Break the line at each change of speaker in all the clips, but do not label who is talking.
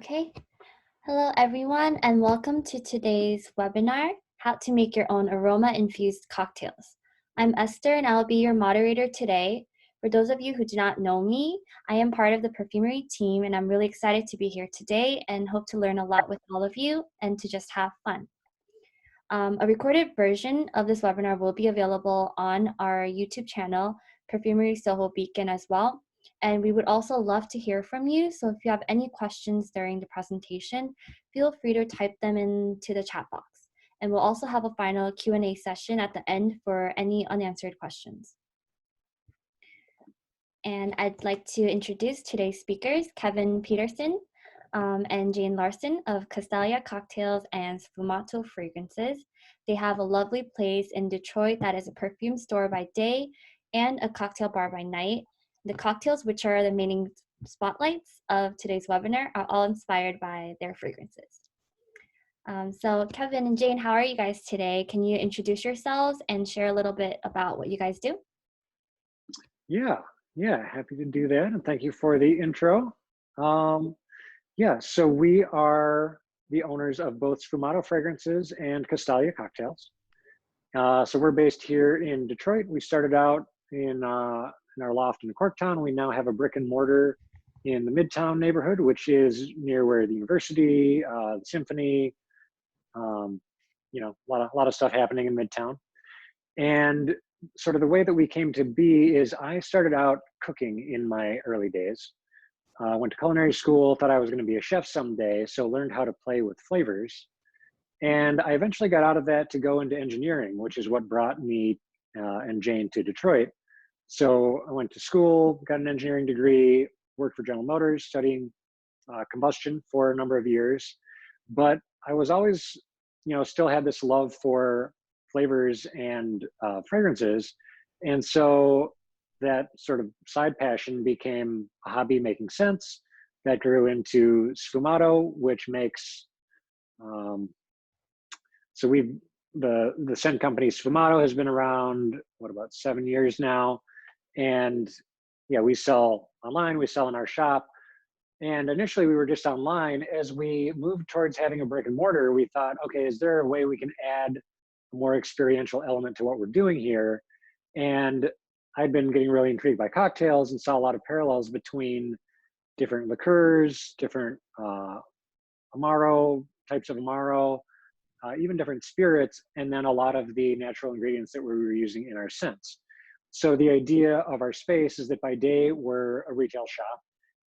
Okay. Hello, everyone, and welcome to today's webinar, How to Make Your Own Aroma-Infused Cocktails. I'm Esther, and I'll be your moderator today. For those of you who do not know me, I am part of the perfumery team, and I'm really excited to be here today and hope to learn a lot with all of you and to just have fun. A recorded version of this webinar will be available on our YouTube channel, Perfumery Soho Beacon, as well. And we would also love to hear from you. So if you have any questions during the presentation, feel free to type them into the chat box. And we'll also have a final Q&A session at the end for any unanswered questions. And I'd like to introduce today's speakers, Kevin Peterson and Jane Larson of Castalia Cocktails and Sfumato Fragrances. They have a lovely place in Detroit that is a perfume store by day and a cocktail bar by night. The cocktails, which are the main spotlights of today's webinar, are all inspired by their fragrances. So Kevin and Jane, how are you guys today? Can you introduce yourselves and share a little bit about what you guys do?
Yeah, happy to do that. And thank you for the intro. So we are the owners of both Sfumato Fragrances and Castalia Cocktails. So we're based here in Detroit. We started out in our loft in Corktown. We now have a brick and mortar in the Midtown neighborhood, which is near where the university, the symphony, a lot of stuff happening in Midtown. And sort of the way that we came to be is I started out cooking in my early days. Went to culinary school, thought I was going to be a chef someday, so learned how to play with flavors. And I eventually got out of that to go into engineering, which is what brought me and Jane to Detroit. So I went to school, got an engineering degree, worked for General Motors, studying combustion for a number of years. But I was always, still had this love for flavors and fragrances. And so that sort of side passion became a hobby making sense. That grew into Sfumato, which makes, the scent company Sfumato has been around, about 7 years now. And yeah, we sell online, we sell in our shop. And initially we were just online. As we moved towards having a brick and mortar, we thought, okay, is there a way we can add a more experiential element to what we're doing here? And I'd been getting really intrigued by cocktails and saw a lot of parallels between different liqueurs, different Amaro, types of Amaro, even different spirits, and then a lot of the natural ingredients that we were using in our scents. So the idea of our space is that by day we're a retail shop,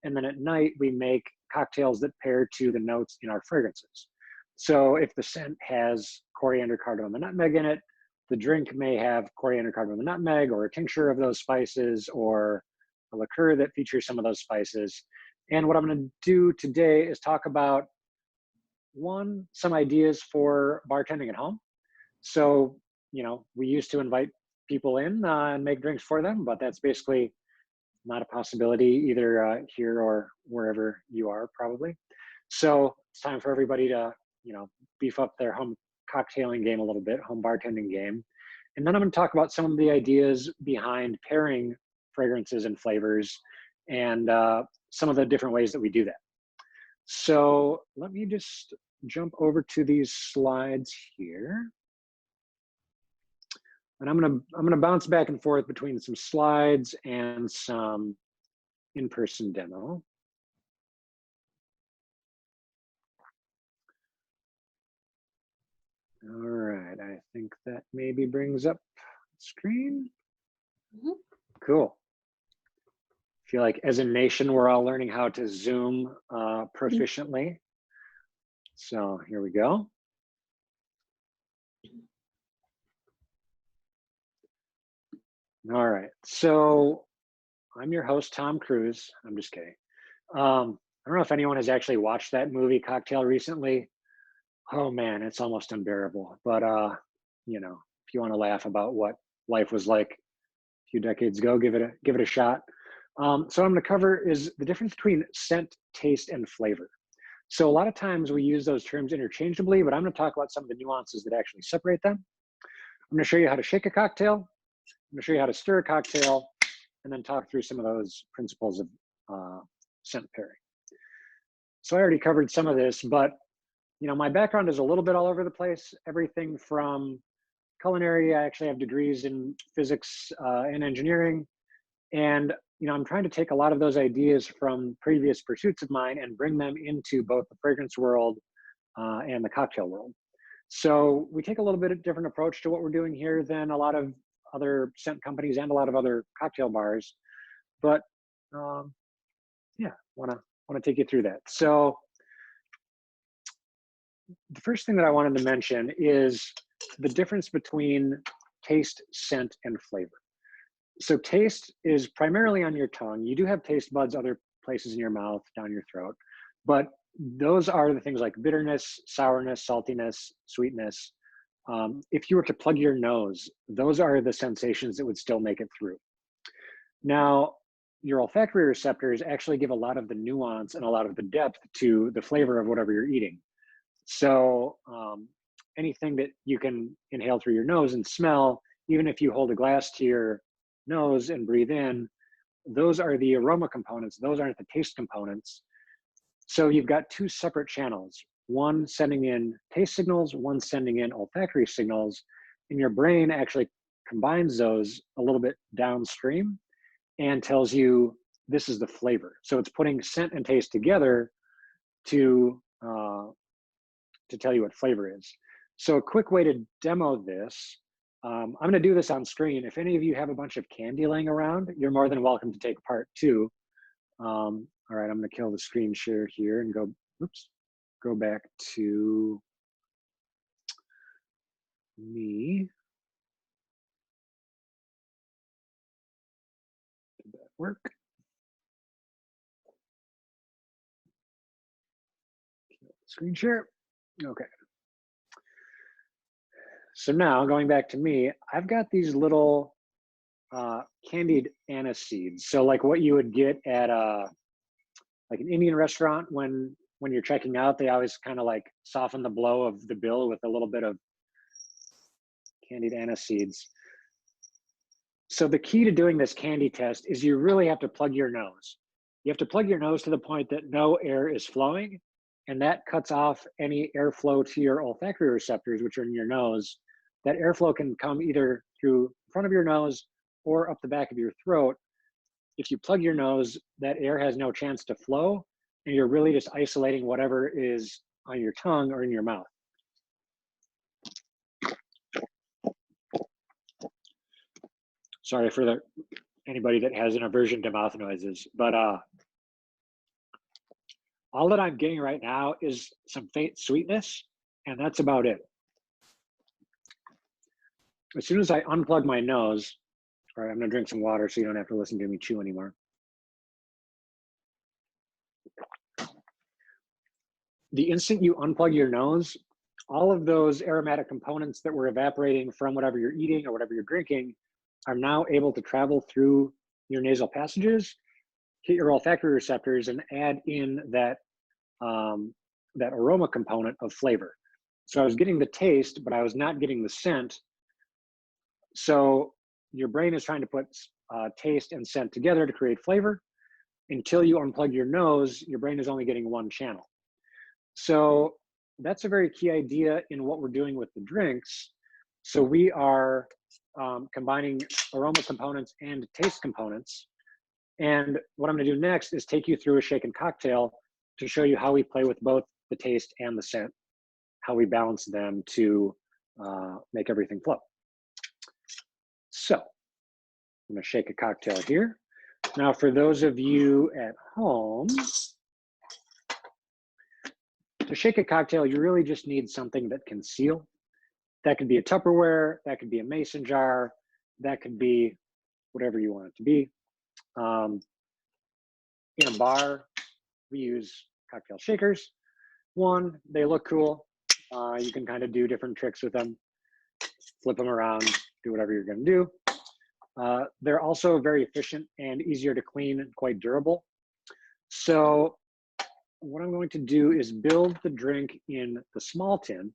and then at night we make cocktails that pair to the notes in our fragrances. So if the scent has coriander, cardamom, and nutmeg in it, the drink may have coriander, cardamom, and nutmeg, or a tincture of those spices, or a liqueur that features some of those spices. And what I'm going to do today is talk about some ideas for bartending at home. So, we used to invite people in and make drinks for them, but that's basically not a possibility either here or wherever you are probably. So it's time for everybody to, beef up their home cocktailing game a little bit, home bartending game. And then I'm going to talk about some of the ideas behind pairing fragrances and flavors and some of the different ways that we do that. So let me just jump over to these slides here. And I'm gonna bounce back and forth between some slides and some in-person demo. All right, I think that maybe brings up screen.
Mm-hmm.
Cool. I feel like as a nation, we're all learning how to Zoom proficiently. So here we go. All right, so I'm your host, Tom Cruise. I'm just kidding. I don't know if anyone has actually watched that movie Cocktail recently. Oh man, it's almost unbearable. But if you want to laugh about what life was like a few decades ago, give it a shot. So what I'm going to cover is the difference between scent, taste, and flavor. So a lot of times we use those terms interchangeably, but I'm going to talk about some of the nuances that actually separate them. I'm going to show you how to shake a cocktail. I'm going to show you how to stir a cocktail, and then talk through some of those principles of scent pairing. So I already covered some of this, but my background is a little bit all over the place. Everything from culinary, I actually have degrees in physics and engineering. And I'm trying to take a lot of those ideas from previous pursuits of mine and bring them into both the fragrance world and the cocktail world. So we take a little bit of different approach to what we're doing here than a lot of other scent companies and a lot of other cocktail bars. But yeah, want to take you through that. So the first thing that I wanted to mention is the difference between taste, scent, and flavor. So taste is primarily on your tongue. You do have taste buds other places in your mouth, down your throat, but those are the things like bitterness, sourness, saltiness, sweetness. If you were to plug your nose, those are the sensations that would still make it through. Now, your olfactory receptors actually give a lot of the nuance and a lot of the depth to the flavor of whatever you're eating. So anything that you can inhale through your nose and smell, even if you hold a glass to your nose and breathe in, those are the aroma components. Those aren't the taste components. So you've got two separate channels, one sending in taste signals, one sending in olfactory signals, and your brain actually combines those a little bit downstream and tells you this is the flavor. So it's putting scent and taste together to tell you what flavor is. So a quick way to demo this, I'm going to do this on screen. If any of you have a bunch of candy laying around, you're more than welcome to take part too. All right, I'm going to kill the screen share here and go back to me. Did that work? Screen share. Okay. So now going back to me, I've got these little candied anise seeds. So like what you would get at like an Indian restaurant when you're checking out, they always kind of like soften the blow of the bill with a little bit of candied anise seeds. So the key to doing this candy test is you really have to plug your nose. You have to plug your nose to the point that no air is flowing, and that cuts off any airflow to your olfactory receptors, which are in your nose. That airflow can come either through front of your nose or up the back of your throat. If you plug your nose, that air has no chance to flow, and you're really just isolating whatever is on your tongue or in your mouth. Sorry for anybody that has an aversion to mouth noises, but all that I'm getting right now is some faint sweetness, and that's about it. As soon as I unplug my nose, all right, I'm gonna drink some water so you don't have to listen to me chew anymore. The instant you unplug your nose, all of those aromatic components that were evaporating from whatever you're eating or whatever you're drinking are now able to travel through your nasal passages, hit your olfactory receptors, and add in that that aroma component of flavor. So I was getting the taste, but I was not getting the scent. So your brain is trying to put taste and scent together to create flavor. Until you unplug your nose, your brain is only getting one channel. So that's a very key idea in what we're doing with the drinks. So we are combining aroma components and taste components. And what I'm gonna do next is take you through a shaken cocktail to show you how we play with both the taste and the scent, how we balance them to make everything flow. So I'm gonna shake a cocktail here. Now for those of you at home, to shake a cocktail, you really just need something that can seal. That could be a Tupperware, that could be a mason jar, that could be whatever you want it to be. In a bar, we use cocktail shakers. One, they look cool. You can kind of do different tricks with them, flip them around, do whatever you're gonna do. They're also very efficient and easier to clean and quite durable. So what I'm going to do is build the drink in the small tin.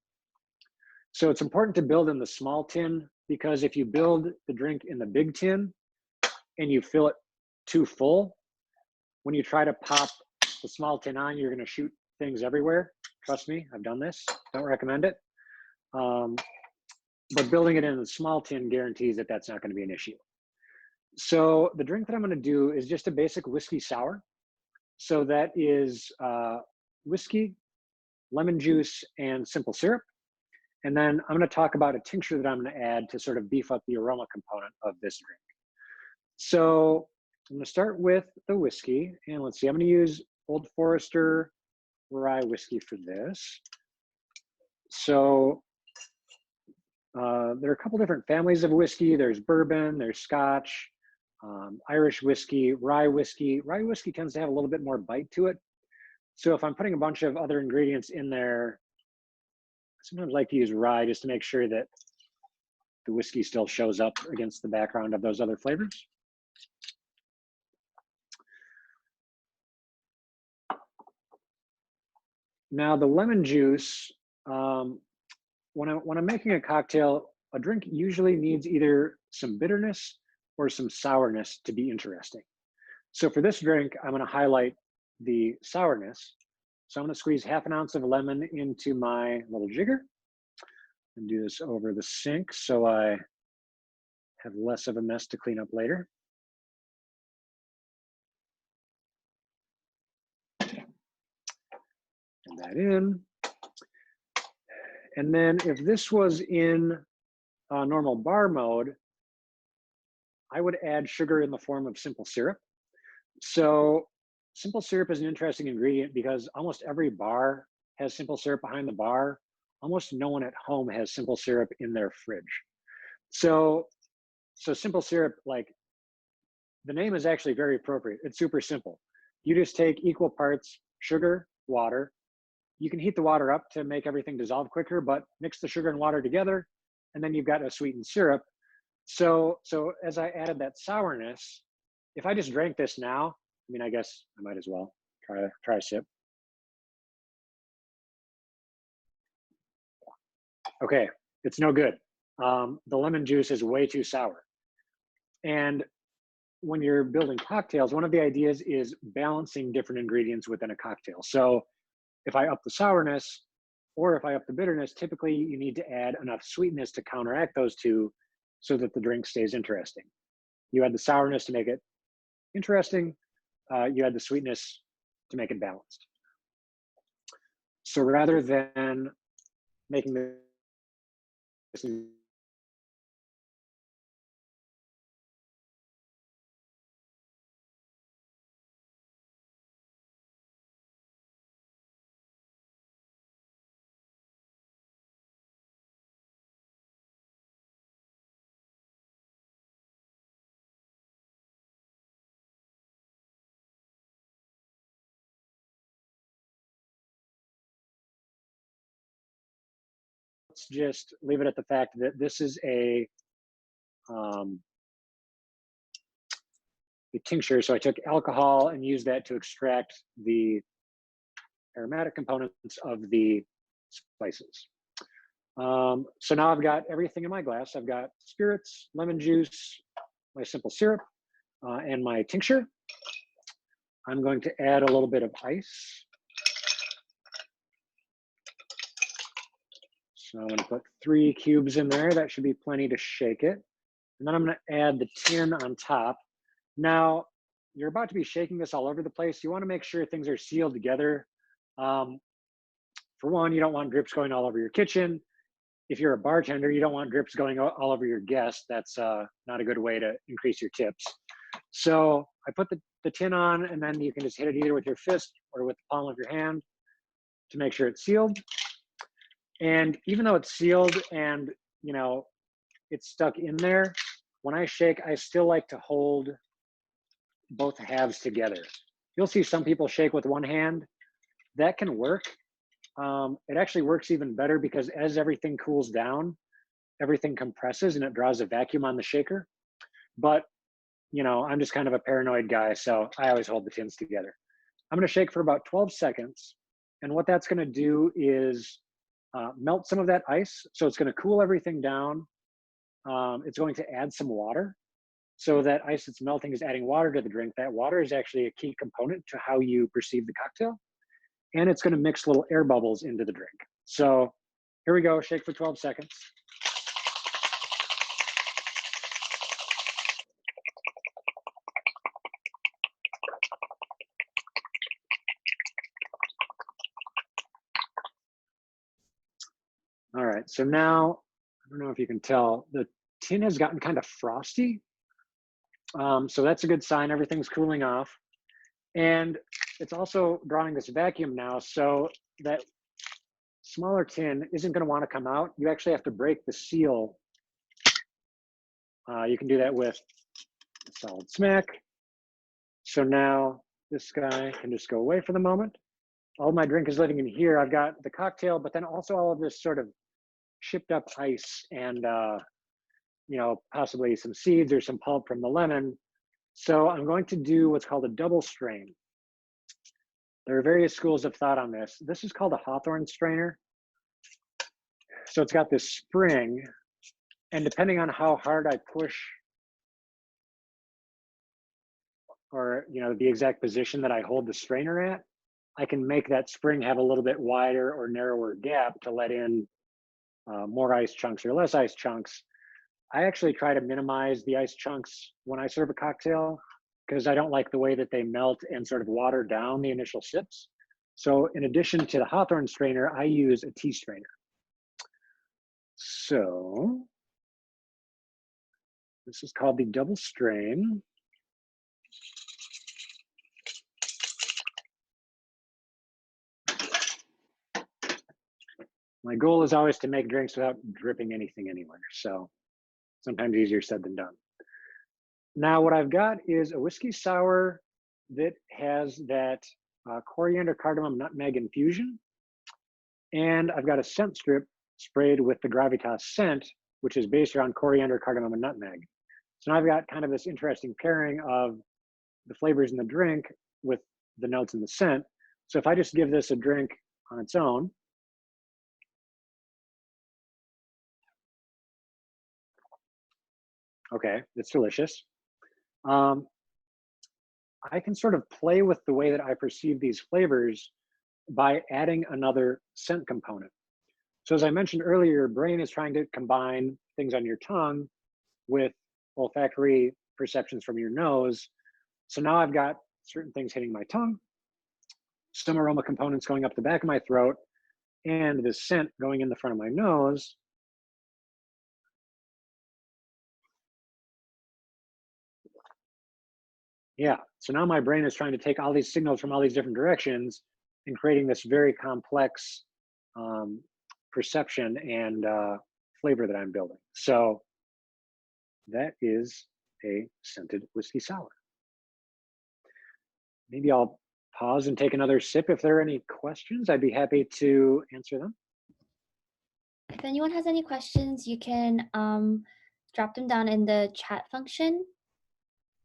So it's important to build in the small tin because if you build the drink in the big tin and you fill it too full, when you try to pop the small tin on, you're going to shoot things everywhere. Trust me, I've done this. Don't recommend it. Um, but building it in a small tin guarantees that that's not going to be an issue. So the drink that I'm going to do is just a basic whiskey sour. So that is whiskey, lemon juice, and simple syrup. And then I'm going to talk about a tincture that I'm going to add to sort of beef up the aroma component of this drink. So I'm going to start with the whiskey. And let's see, I'm going to use Old Forester rye whiskey for this. So there are a couple different families of whiskey. There's bourbon, there's Scotch, Irish whiskey, rye whiskey. Rye whiskey tends to have a little bit more bite to it. So if I'm putting a bunch of other ingredients in there, I sometimes like to use rye just to make sure that the whiskey still shows up against the background of those other flavors. Now the lemon juice, when I'm making a cocktail, a drink usually needs either some bitterness or some sourness to be interesting. So for this drink, I'm going to highlight the sourness. So I'm going to squeeze half an ounce of lemon into my little jigger and do this over the sink so I have less of a mess to clean up later. And that in. And then if this was in normal bar mode, I would add sugar in the form of simple syrup. So simple syrup is an interesting ingredient because almost every bar has simple syrup behind the bar. Almost no one at home has simple syrup in their fridge. So simple syrup, like the name is actually very appropriate. It's super simple. You just take equal parts sugar, water. You can heat the water up to make everything dissolve quicker, but mix the sugar and water together, and then you've got a sweetened syrup. So as I added that sourness, if I just drank this now, I mean, I guess I might as well try a sip. Okay, it's no good. The lemon juice is way too sour. And when you're building cocktails, one of the ideas is balancing different ingredients within a cocktail. So if I up the sourness or if I up the bitterness, typically you need to add enough sweetness to counteract those two so that the drink stays interesting. You add the sourness to make it interesting. You add the sweetness to make it balanced. So rather than making this let's just leave it at the fact that this is a tincture. So I took alcohol and used that to extract the aromatic components of the spices. So now I've got everything in my glass. I've got spirits, lemon juice, my simple syrup, and my tincture. I'm going to add a little bit of ice. So I'm going to put 3 cubes in there. That should be plenty to shake it. And then I'm going to add the tin on top. Now, you're about to be shaking this all over the place. You want to make sure things are sealed together. For one, you don't want drips going all over your kitchen. If you're a bartender, you don't want drips going all over your guests. That's not a good way to increase your tips. So I put the tin on, and then you can just hit it either with your fist or with the palm of your hand to make sure it's sealed. And even though it's sealed and, you know, it's stuck in there, when I shake, I still like to hold both halves together. You'll see some people shake with one hand. That can work. It actually works even better because as everything cools down, everything compresses and it draws a vacuum on the shaker. But, you know, I'm just kind of a paranoid guy, so I always hold the tins together. I'm going to shake for about 12 seconds. And what that's going to do is melt some of that ice. So it's going to cool everything down. It's going to add some water. So that ice that's melting is adding water to the drink. That water is actually a key component to how you perceive the cocktail. and it's going to mix little air bubbles into the drink. So here we go, shake for 12 seconds. All right, so now, I don't know if you can tell, the tin has gotten kind of frosty. So that's a good sign, everything's cooling off. And it's also drawing this vacuum now, so that smaller tin isn't gonna wanna come out. You actually have to break the seal. You can do that with a solid smack. So now this guy can just go away for the moment. All my drink is living in here. I've got the cocktail, but then also all of this sort of chipped up ice and possibly some seeds or some pulp from the lemon. So I'm going to do what's called a double strain. There are various schools of thought on this. This is called a Hawthorne strainer. So it's got this spring, and depending on how hard I push, or the exact position that I hold the strainer at, I can make that spring have a little bit wider or narrower gap to let in more ice chunks or less ice chunks. I actually try to minimize the ice chunks when I serve a cocktail because I don't like the way that they melt and sort of water down the initial sips. So in addition to the Hawthorne strainer, I use a tea strainer. So this is called the double strain. My goal is always to make drinks without dripping anything anywhere. So sometimes easier said than done. Now what I've got is a whiskey sour that has that coriander, cardamom, nutmeg infusion. And I've got a scent strip sprayed with the Gravitas scent, which is based around coriander, cardamom, and nutmeg. So now I've got kind of this interesting pairing of the flavors in the drink with the notes in the scent. So if I just give this a drink on its own, okay, it's delicious. I can sort of play with the way that I perceive these flavors by adding another scent component. So as I mentioned earlier, your brain is trying to combine things on your tongue with olfactory perceptions from your nose. So now I've got certain things hitting my tongue, some aroma components going up the back of my throat, and the scent going in the front of my nose. Yeah, so now my brain is trying to take all these signals from all these different directions and creating this very complex um, perception and flavor that I'm building. So that is a scented whiskey sour. Maybe I'll pause and take another sip. If there are any questions, I'd be happy to answer them.
If anyone has any questions, you can drop them down in the chat function.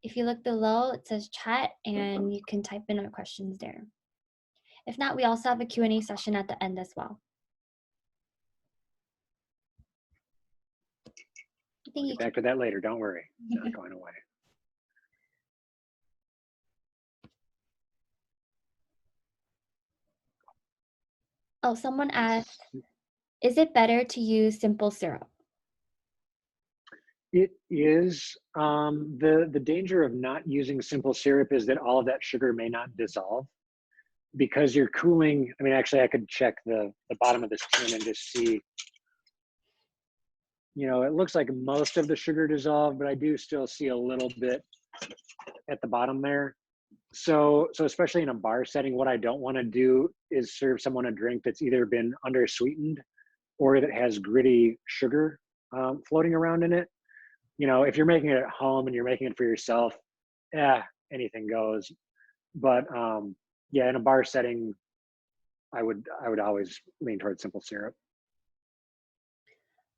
If you look below, it says chat, and you can type in our questions there. If not, we also have a Q&A session at the end as well.
I'll get back to that later. Don't worry. It's not going away.
Oh, someone asked, is it better to use simple syrup?
It is. The danger of not using simple syrup is that all of that sugar may not dissolve because you're cooling. I mean, actually, I could check the bottom of this tin and just see. It looks like most of the sugar dissolved, but I do still see a little bit at the bottom there. So especially in a bar setting, what I don't want to do is serve someone a drink that's either been under sweetened or that has gritty sugar floating around in it. If you're making it at home and you're making it for yourself, anything goes. But yeah, in a bar setting, I would always lean towards simple syrup.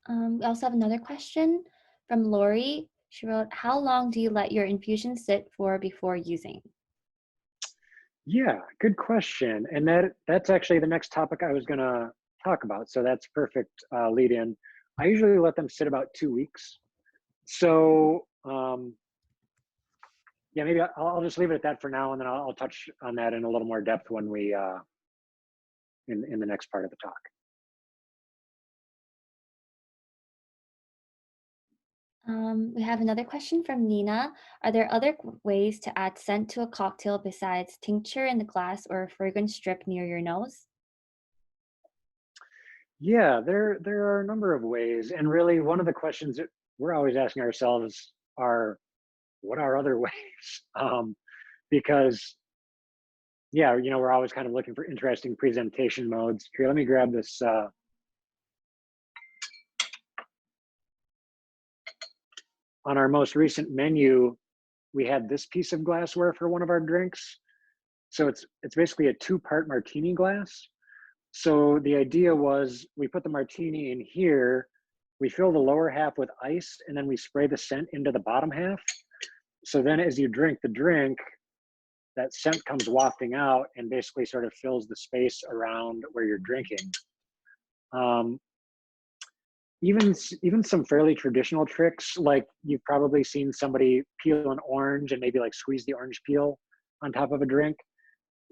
We also have another question from Lori. She wrote, how long do you let your infusion sit for before using?
Yeah, good question. And that's actually the next topic I was going to talk about. So that's perfect lead in. I usually let them sit about 2 weeks. So yeah, maybe I'll just leave it at that for now, and then I'll touch on that in a little more depth when we in the next part of the talk.
We have another question from Nina. Are there other ways to add scent to a cocktail besides tincture in the glass or a fragrance strip near your nose?
Yeah, there are a number of ways, and really one of the questions that we're always asking ourselves are, what are other ways? Because yeah, we're always kind of looking for interesting presentation modes. Here, let me grab this. On our most recent menu, we had this piece of glassware for one of our drinks. So it's basically a two-part martini glass. So the idea was we put the martini in here, we fill the lower half with ice, and then we spray the scent into the bottom half. So then as you drink the drink, that scent comes wafting out and basically sort of fills the space around where you're drinking. Um, even some fairly traditional tricks, like you've probably seen somebody peel an orange and maybe like squeeze the orange peel on top of a drink.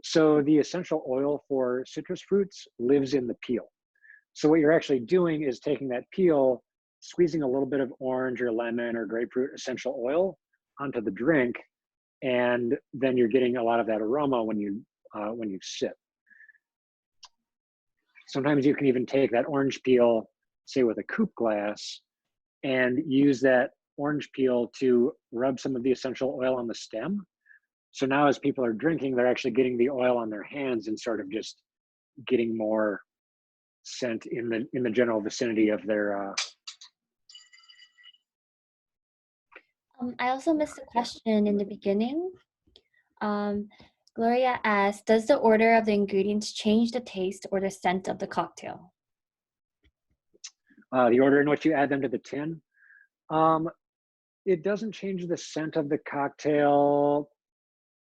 So the essential oil for citrus fruits lives in the peel. So what you're actually doing is taking that peel, squeezing a little bit of orange or lemon or grapefruit essential oil onto the drink, and then you're getting a lot of that aroma when you sip. Sometimes you can even take that orange peel, say with a coupe glass, and use that orange peel to rub some of the essential oil on the stem. So now as people are drinking, they're actually getting the oil on their hands and sort of just getting more scent in the general vicinity of their
I also missed a question in the beginning. Um, Gloria asked, does the order of the ingredients change the taste or the scent of the cocktail?
the order in which you add them to the tin. Um, it doesn't change the scent of the cocktail.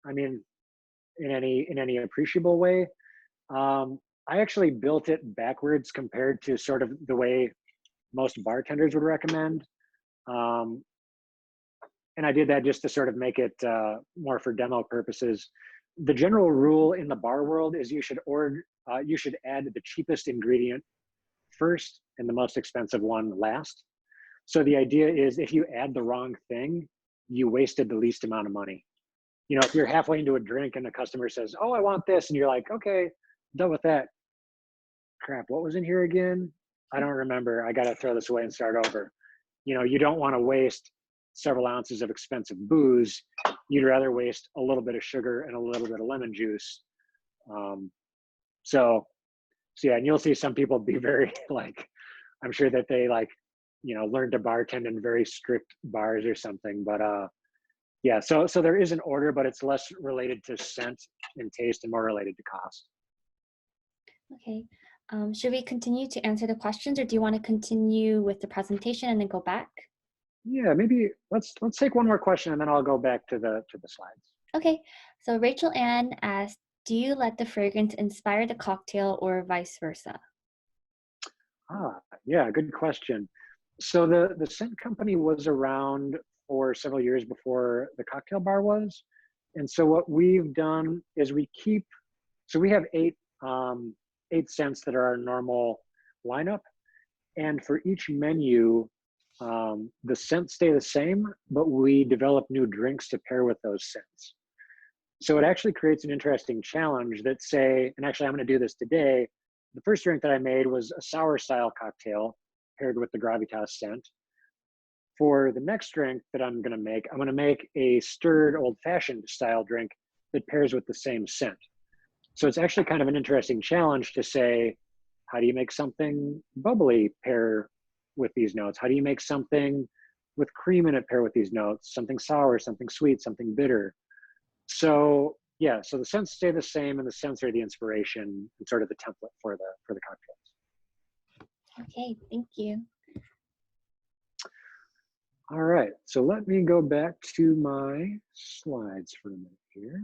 I mean, in any appreciable way. Um, I actually built it backwards compared to sort of the way most bartenders would recommend. Um, and I did that just to sort of make it more for demo purposes. The general rule in the bar world is you should add the cheapest ingredient first and the most expensive one last. So the idea is if you add the wrong thing, you wasted the least amount of money. If you're halfway into a drink and the customer says, "Oh, I want this," and you're like, "Okay, done with that." Crap, what was in here again? I don't remember. I got to throw this away and start over. You don't want to waste several ounces of expensive booze. You'd rather waste a little bit of sugar and a little bit of lemon juice. Um, so yeah, and you'll see some people be very like, I'm sure that they like, learn to bartend in very strict bars or something. But yeah, so there is an order, but it's less related to scent and taste and more related to cost.
Okay. Should we continue to answer the questions or do you want to continue with the presentation and then go back?
Yeah, maybe let's take one more question and then I'll go back to the slides.
Okay. So Rachel Ann asked, do you let the fragrance inspire the cocktail or vice versa?
Yeah, good question. So the scent company was around for several years before the cocktail bar was. And so what we've done is we have eight scents that are our normal lineup. And for each menu, the scents stay the same, but we develop new drinks to pair with those scents. So it actually creates an interesting challenge that say, and actually I'm going to do this today. The first drink that I made was a sour style cocktail paired with the gravitas scent. For the next drink that I'm going to make a stirred old fashioned style drink that pairs with the same scent. So it's actually kind of an interesting challenge to say, how do you make something bubbly pair with these notes? How do you make something with cream in it pair with these notes? Something sour, something sweet, something bitter. So yeah, so the scents stay the same and the scents are the inspiration and sort of the template for the cocktails.
Okay, thank you.
All right, so let me go back to my slides for a minute here.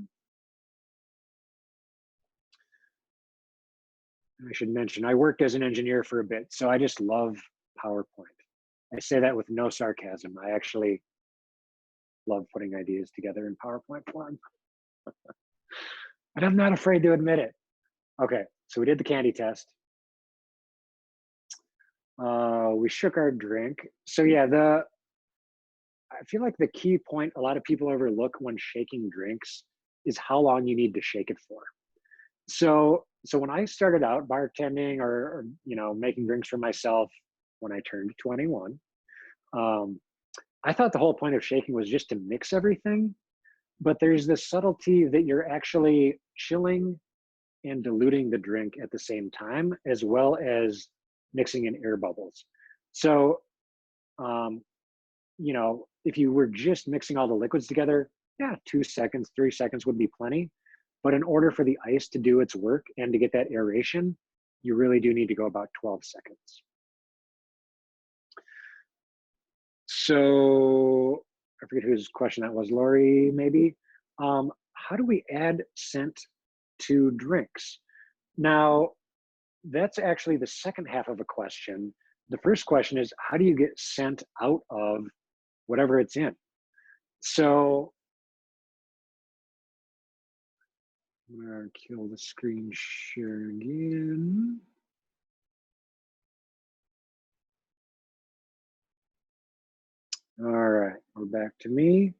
I should mention, I worked as an engineer for a bit, so I just love PowerPoint. I say that with no sarcasm. I actually love putting ideas together in PowerPoint form. And I'm not afraid to admit it. Okay, So we did the candy test. We shook our drink. So yeah, I feel like the key point a lot of people overlook when shaking drinks is how long you need to shake it for. So when I started out bartending or making drinks for myself when I turned 21, um, I thought the whole point of shaking was just to mix everything. But there's this subtlety that you're actually chilling and diluting the drink at the same time, as well as mixing in air bubbles. So, um, if you were just mixing all the liquids together, yeah, 2 seconds, 3 seconds would be plenty. But in order for the ice to do its work and to get that aeration, you really do need to go about 12 seconds. So I forget whose question that was, Lori, maybe. How do we add scent to drinks? Now, that's actually the second half of a question. The first question is, how do you get scent out of whatever it's in? So I'm gonna kill the screen share again. All right, we're back to me.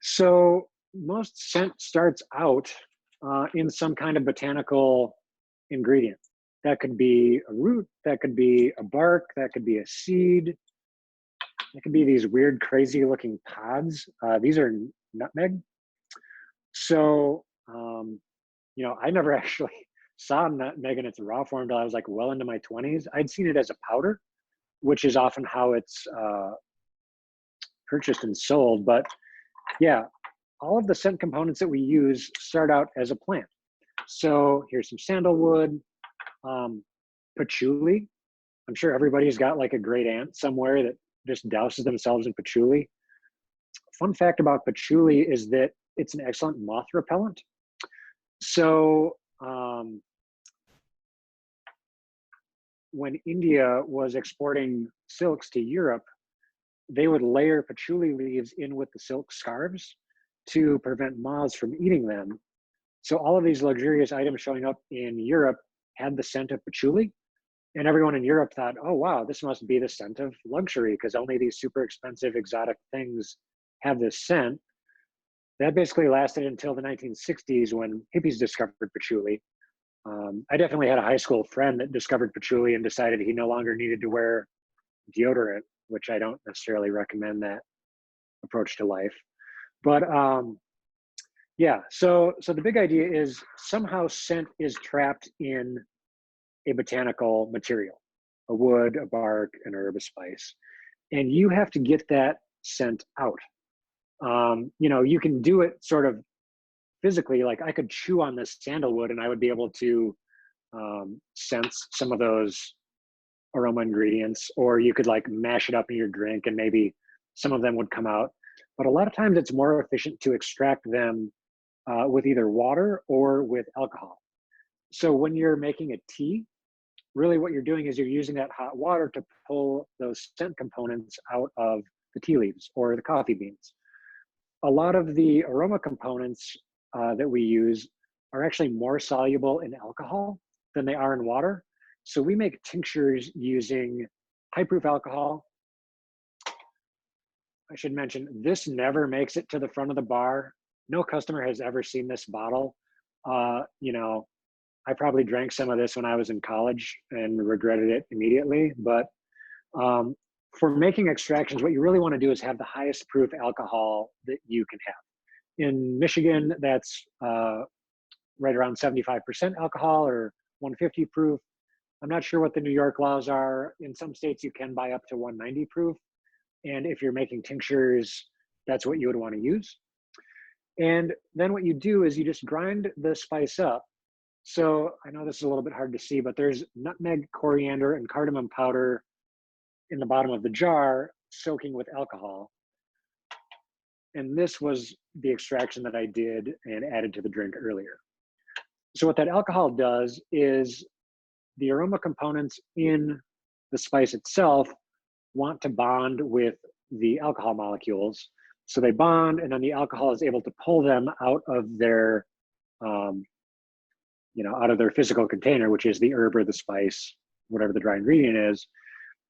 So most scent starts out in some kind of botanical ingredient. That could be a root, that could be a bark, that could be a seed, it could be these weird, crazy looking pods. These are nutmeg. So, I never actually saw nutmeg in its raw form until I was like well into my 20s. I'd seen it as a powder, which is often how it's purchased and sold. But yeah, all of the scent components that we use start out as a plant. So here's some sandalwood, patchouli. I'm sure everybody's got like a great aunt somewhere that just douses themselves in patchouli. Fun fact about patchouli is that it's an excellent moth repellent. So when India was exporting silks to Europe, they would layer patchouli leaves in with the silk scarves to prevent moths from eating them. So all of these luxurious items showing up in Europe had the scent of patchouli. And everyone in Europe thought, oh, wow, this must be the scent of luxury because only these super expensive exotic things have this scent. That basically lasted until the 1960s when hippies discovered patchouli. I definitely had a high school friend that discovered patchouli and decided he no longer needed to wear deodorant, which I don't necessarily recommend that approach to life. But yeah, so the big idea is somehow scent is trapped in a botanical material, a wood, a bark, an herb, a spice, and you have to get that scent out. You can do it sort of physically, like I could chew on this sandalwood and I would be able to sense some of those aroma ingredients, or you could like mash it up in your drink and maybe some of them would come out. But a lot of times it's more efficient to extract them with either water or with alcohol. So when you're making a tea, really what you're doing is you're using that hot water to pull those scent components out of the tea leaves or the coffee beans. A lot of the aroma components that we use are actually more soluble in alcohol than they are in water. So we make tinctures using high proof alcohol. I should mention, this never makes it to the front of the bar. No customer has ever seen this bottle. I probably drank some of this when I was in college and regretted it immediately. But for making extractions, what you really want to do is have the highest proof alcohol that you can have. In Michigan, that's right around 75% alcohol or 150 proof. I'm not sure what the New York laws are. In some states, you can buy up to 190 proof. And if you're making tinctures, that's what you would want to use. And then what you do is you just grind the spice up. So I know this is a little bit hard to see, but there's nutmeg, coriander, and cardamom powder in the bottom of the jar soaking with alcohol. And this was the extraction that I did and added to the drink earlier. So what that alcohol does is the aroma components in the spice itself want to bond with the alcohol molecules. So they bond, and then the alcohol is able to pull them out of their out of their physical container, which is the herb or the spice, whatever the dry ingredient is.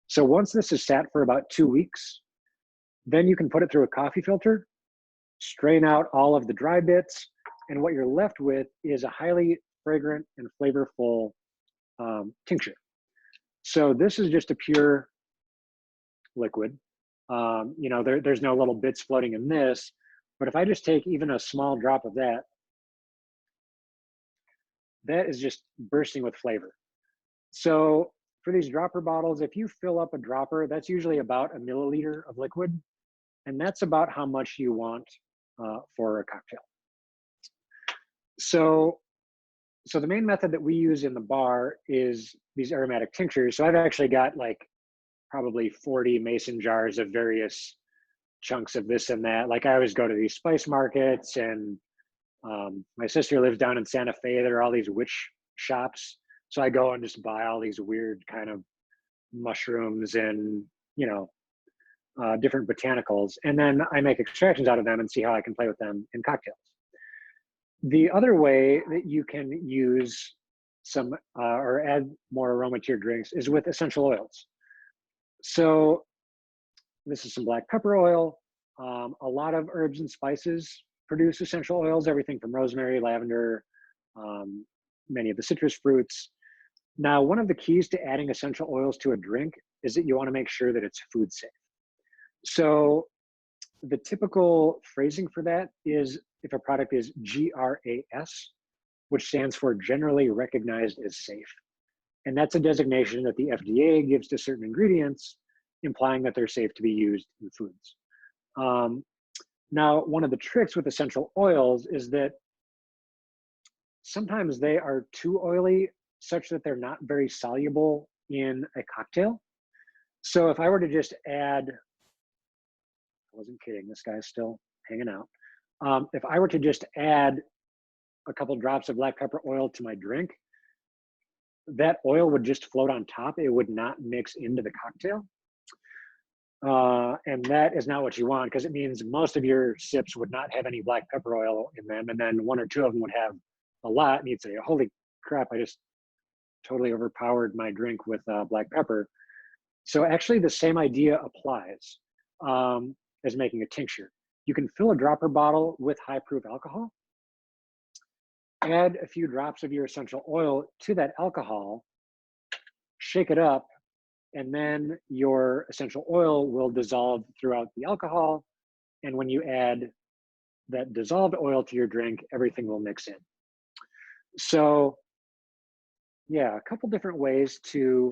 So once this is sat for about 2 weeks, then you can put it through a coffee filter, strain out all of the dry bits, and what you're left with is a highly fragrant and flavorful tincture. So this is just a pure liquid. There's no little bits floating in this, but if I just take even a small drop of that, that is just bursting with flavor. So for these dropper bottles, if you fill up a dropper, that's usually about a milliliter of liquid, and that's about how much you want for a cocktail. So the main method that we use in the bar is these aromatic tinctures. So I've actually got like probably 40 mason jars of various chunks of this and that. Like I always go to these spice markets, and my sister lives down in Santa Fe. There are all these witch shops. So I go and just buy all these weird kind of mushrooms and, different botanicals. And then I make extractions out of them and see how I can play with them in cocktails. The other way that you can use some or add more aroma to your drinks is with essential oils. So this is some black pepper oil. A lot of herbs and spices produce essential oils, everything from rosemary, lavender, many of the citrus fruits. Now, one of the keys to adding essential oils to a drink is that you want to make sure that it's food safe. So the typical phrasing for that is if a product is GRAS, which stands for generally recognized as safe. And that's a designation that the FDA gives to certain ingredients, implying that they're safe to be used in foods. Now, one of the tricks with essential oils is that sometimes they are too oily such that they're not very soluble in a cocktail. So if I were to just add, I wasn't kidding, this guy's still hanging out. If I were to just add a couple drops of black pepper oil to my drink, that oil would just float on top. It would not mix into the cocktail. And that is not what you want, because it means most of your sips would not have any black pepper oil in them. And then one or two of them would have a lot. And you'd say, holy crap, I just totally overpowered my drink with black pepper. So actually the same idea applies as making a tincture. You can fill a dropper bottle with high proof alcohol, add a few drops of your essential oil to that alcohol, shake it up, and then your essential oil will dissolve throughout the alcohol. And when you add that dissolved oil to your drink, everything will mix in. So yeah, a couple different ways to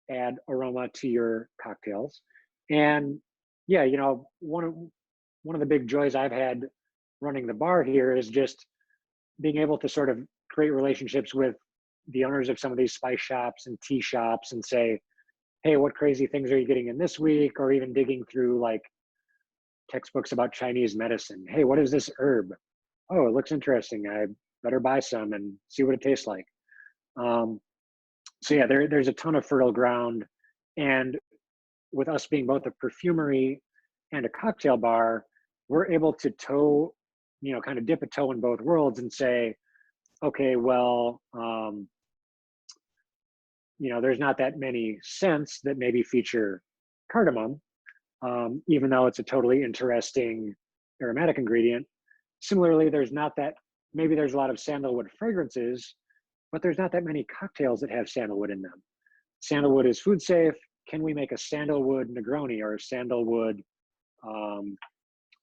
add aroma to your cocktails. And yeah, one of the big joys I've had running the bar here is just being able to sort of create relationships with the owners of some of these spice shops and tea shops and say, hey, what crazy things are you getting in this week? Or even digging through like textbooks about Chinese medicine. Hey, what is this herb? Oh, it looks interesting. I better buy some and see what it tastes like. So yeah, there's a ton of fertile ground. And with us being both a perfumery and a cocktail bar, we're able to kind of dip a toe in both worlds and say, okay, well, there's not that many scents that maybe feature cardamom, even though it's a totally interesting aromatic ingredient. Similarly, there's a lot of sandalwood fragrances, but there's not that many cocktails that have sandalwood in them. Sandalwood is food safe. Can we make a sandalwood Negroni or a sandalwood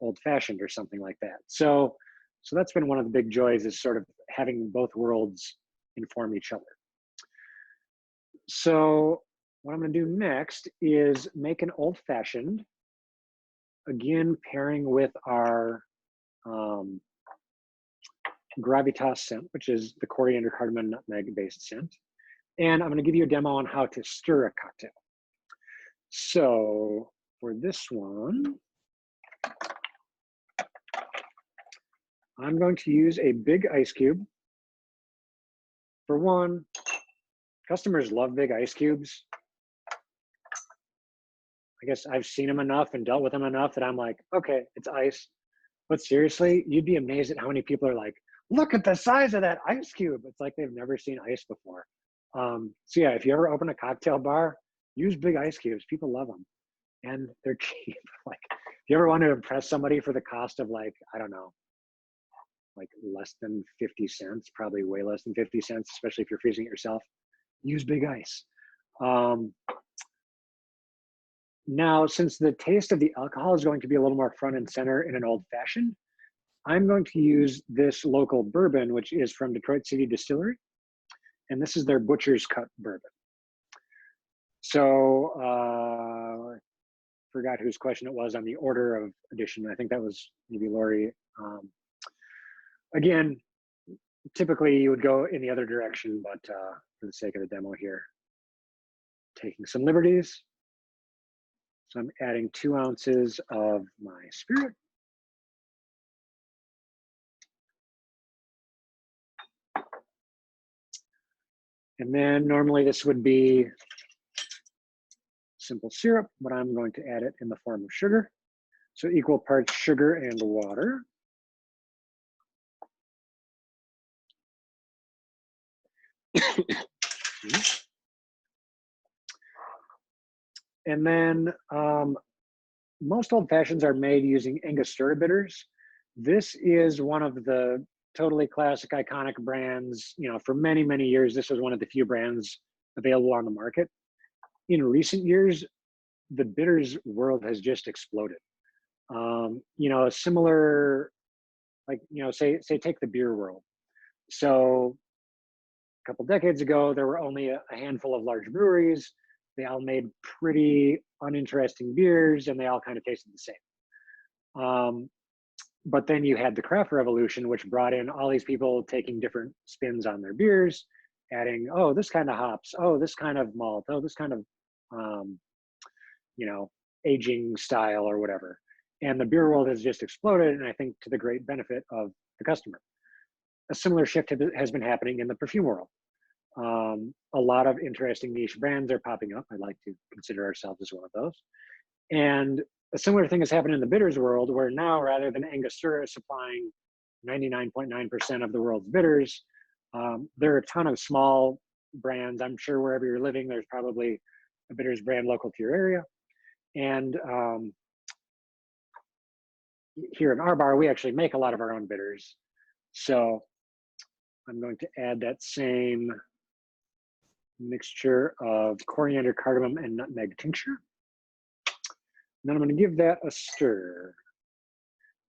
old fashioned or something like that? So that's been one of the big joys, is sort of having both worlds inform each other. So what I'm going to do next is make an old fashioned, again, pairing with our gravitas scent, which is the coriander, cardamom, nutmeg based scent. And I'm going to give you a demo on how to stir a cocktail. So for this one, I'm going to use a big ice cube. For one, customers love big ice cubes. I guess I've seen them enough and dealt with them enough that I'm like, okay, it's ice. But seriously, you'd be amazed at how many people are like, look at the size of that ice cube. It's like they've never seen ice before. So yeah, if you ever open a cocktail bar, use big ice cubes. People love them, and they're cheap. Like, if you ever want to impress somebody for the cost of, like, I don't know, like less than 50 cents, probably way less than 50 cents, especially if you're freezing it yourself, use big ice. Um, Now, since the taste of the alcohol is going to be a little more front and center in an old fashioned, I'm going to use this local bourbon, which is from Detroit City Distillery. And this is their Butcher's Cut bourbon. So, forgot whose question it was on the order of addition. I think that was maybe Lori. Again, typically you would go in the other direction, but for the sake of the demo here, taking some liberties. So I'm adding 2 ounces of my spirit. And then normally this would be simple syrup, but I'm going to add it in the form of sugar. So equal parts sugar and water. And then most old fashions are made using Angostura bitters. This is one of the totally classic, iconic brands. You know, for many, many years, this was one of the few brands available on the market. In recent years, the bitters world has just exploded. You know, a similar, like, you know, say take the beer world. So a couple decades ago, there were only a handful of large breweries. They all made pretty uninteresting beers, and they all kind of tasted the same. But then you had the craft revolution, which brought in all these people taking different spins on their beers, adding, oh, this kind of hops, oh, this kind of malt, oh, this kind of, you know, aging style or whatever. And the beer world has just exploded, and I think to the great benefit of the customer. A similar shift has been happening in the perfume world. A lot of interesting niche brands are popping up. I'd like to consider ourselves as one of those. And a similar thing has happened in the bitters world, where now rather than Angostura supplying 99.9% of the world's bitters, there are a ton of small brands. I'm sure wherever you're living, there's probably a bitters brand local to your area. And here in our bar, we actually make a lot of our own bitters. So I'm going to add that same mixture of coriander, cardamom, and nutmeg tincture. And then I'm going to give that a stir.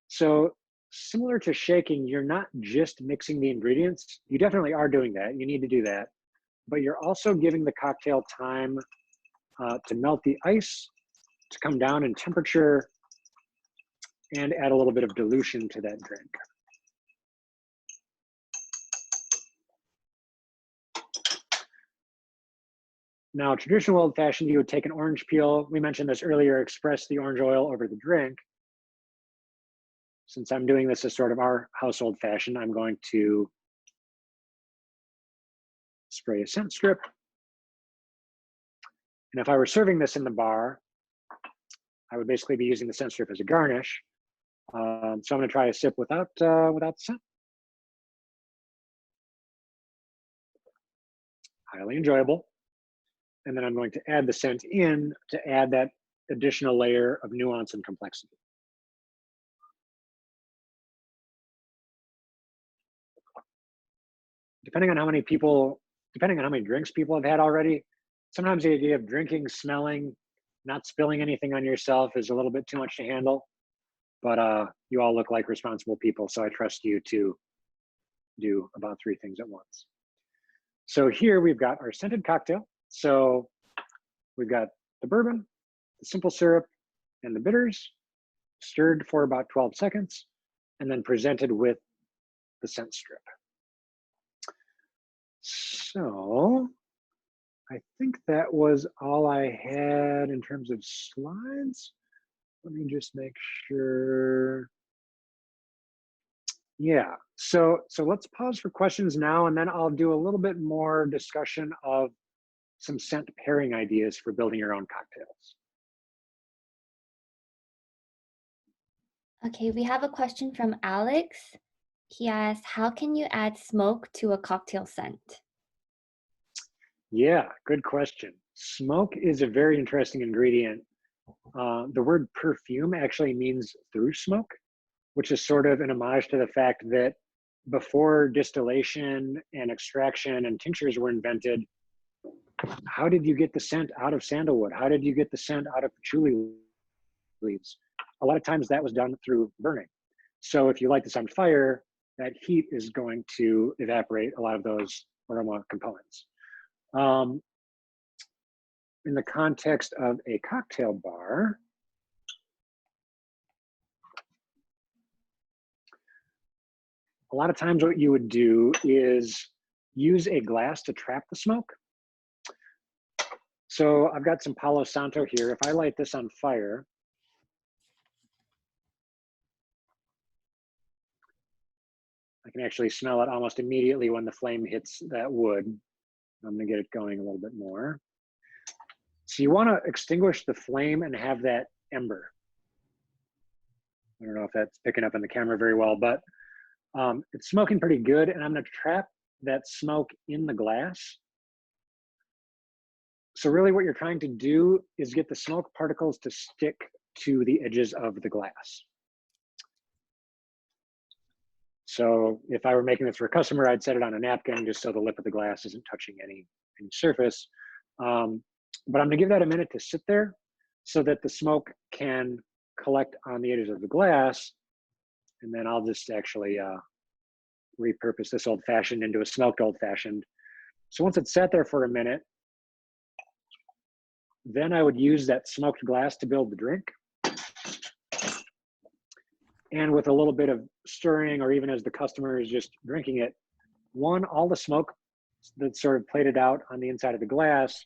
So similar to shaking, you're not just mixing the ingredients. You definitely are doing that. You need to do that. But you're also giving the cocktail time to melt the ice, to come down in temperature, and add a little bit of dilution to that drink. Now, traditional old fashioned, you would take an orange peel. We mentioned this earlier, express the orange oil over the drink. Since I'm doing this as sort of our household fashion, I'm going to spray a scent strip. And if I were serving this in the bar, I would basically be using the scent strip as a garnish. So I'm going to try a sip without the scent. Highly enjoyable. And then I'm going to add the scent in to add that additional layer of nuance and complexity. Depending on how many drinks people have had already, sometimes the idea of drinking, smelling, not spilling anything on yourself is a little bit too much to handle. But you all look like responsible people, so I trust you to do about 3 things at once. So here we've got our scented cocktail. So we've got the bourbon, the simple syrup, and the bitters, stirred for about 12 seconds, and then presented with the scent strip. So I think that was all I had in terms of slides. Let me just make sure. Yeah, so let's pause for questions now, and then I'll do a little bit more discussion of some scent pairing ideas for building your own cocktails.
Okay, we have a question from Alex. He asked, how can you add smoke to a cocktail scent?
Yeah, good question. Smoke is a very interesting ingredient. The word perfume actually means through smoke, which is sort of an homage to the fact that before distillation and extraction and tinctures were invented, how did you get the scent out of sandalwood? How did you get the scent out of patchouli leaves? A lot of times that was done through burning. So if you light this on fire, that heat is going to evaporate a lot of those aroma components. Um, in the context of a cocktail bar, a lot of times what you would do is use a glass to trap the smoke. So I've got some Palo Santo here. If I light this on fire, I can actually smell it almost immediately when the flame hits that wood. I'm gonna get it going a little bit more. So you wanna extinguish the flame and have that ember. I don't know if that's picking up in the camera very well, but it's smoking pretty good, and I'm gonna trap that smoke in the glass. So really what you're trying to do is get the smoke particles to stick to the edges of the glass. So if I were making this for a customer, I'd set it on a napkin just so the lip of the glass isn't touching any surface. But I'm gonna give that a minute to sit there so that the smoke can collect on the edges of the glass. And then I'll just actually repurpose this old fashioned into a smoked old fashioned. So once it's sat there for a minute, then I would use that smoked glass to build the drink. And with a little bit of stirring, or even as the customer is just drinking it, all the smoke that's sort of plated out on the inside of the glass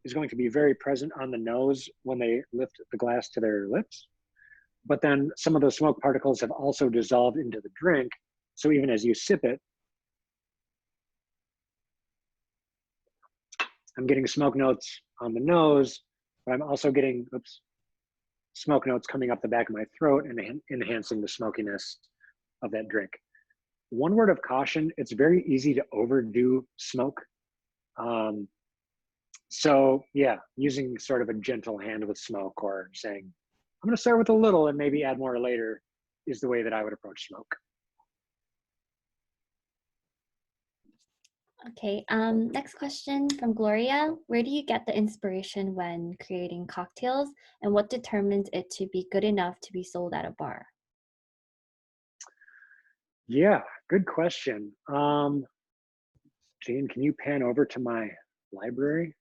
is going to be very present on the nose when they lift the glass to their lips. But then some of those smoke particles have also dissolved into the drink. So even as you sip it, I'm getting smoke notes on the nose, but I'm also getting, smoke notes coming up the back of my throat and enhancing the smokiness of that drink. One word of caution, it's very easy to overdo smoke. So yeah, using sort of a gentle hand with smoke, or saying, I'm gonna start with a little and maybe add more later, is the way that I would approach smoke.
Okay, next question from Gloria. Where do you get the inspiration when creating cocktails, and what determines it to be good enough to be sold at a bar?
Yeah, good question. Jane, can you pan over to my library?